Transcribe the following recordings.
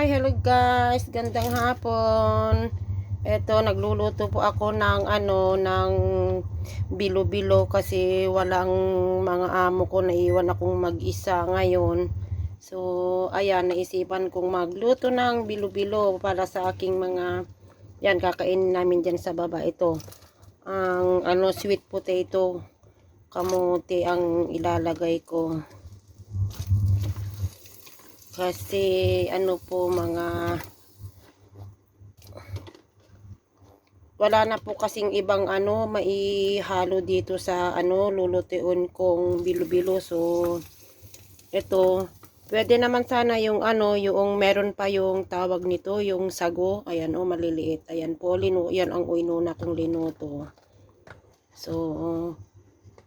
Hello guys, gandang hapon. Eto, nagluluto po ako ng ng bilo-bilo kasi walang mga amo ko, naiwan akong mag-isa ngayon. So, ayan, naisipan kong magluto ng bilo-bilo para sa aking mga yan, kakainin namin diyan sa baba. Ito, ang sweet potato, kamote ang ilalagay ko. Kasi po wala na po kasing ibang maihalo dito sa lulutuin kong bilo-bilo. So ito, pwede naman sana yung yung meron pa yung tawag nito, yung sago. Ayan maliliit. Ayan po, yan ang inuna kong linuto. So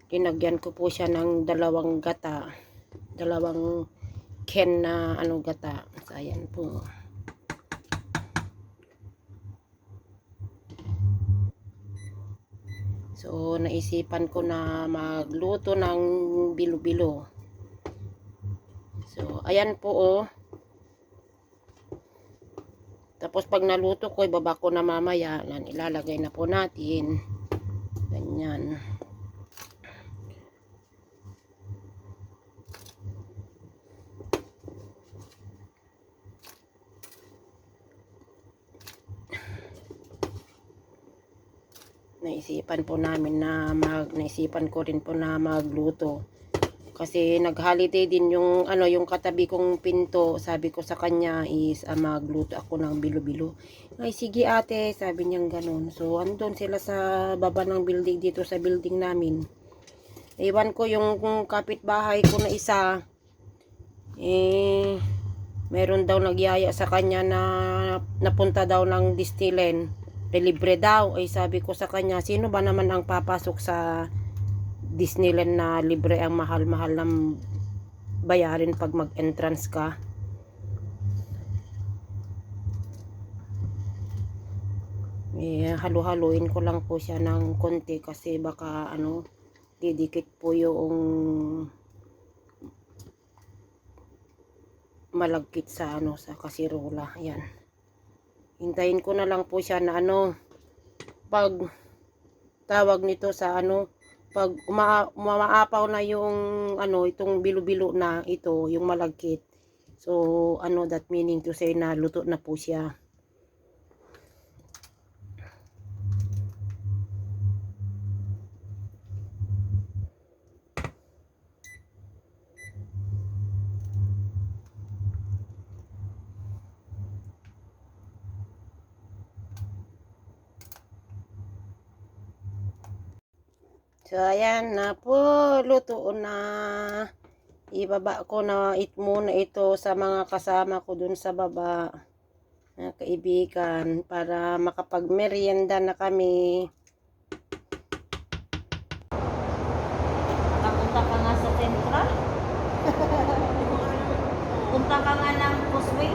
linagyan ko po siya ng dalawang gata. Dalawang ken na gata. So, ayan po. So, naisipan ko na magluto ng bilo-bilo. So, ayan po Tapos, pag naluto ko, ibaba ko na mamaya. Ilalagay na po natin. Ganyan. Naisipan ko rin po na magluto kasi nag-holiday din yung yung katabi kong pinto. Sabi ko sa kanya is magluto ako ng bilo-bilo. Ay sige ate, sabi niyang ganun. So andun sila sa baba ng building, dito sa building namin. Iwan ko yung kapitbahay ko na isa, meron daw nagyaya sa kanya na napunta daw ng Disneyland. Libre daw. Ay sabi ko sa kanya, sino ba naman ang papasok sa Disneyland na libre? Ang mahal-mahal ng bayarin pag mag-entrance ka. Halu-haluin ko lang po siya ng konti kasi baka didikit po yung malagkit sa sa kasirola. Ayan. Hintayin ko na lang po siya na pag tawag nito sa pag umaapaw na yung itong bilo-bilo na ito, yung malagkit. So that meaning to say na luto na po siya. So, ayan na po, luto na. Ibaba ko na muna ito sa mga kasama ko dun sa baba, na kaibigan, para makapag-merienda na kami. Nakapunta ka nga sa Central? Punta ka nga ng Causeway,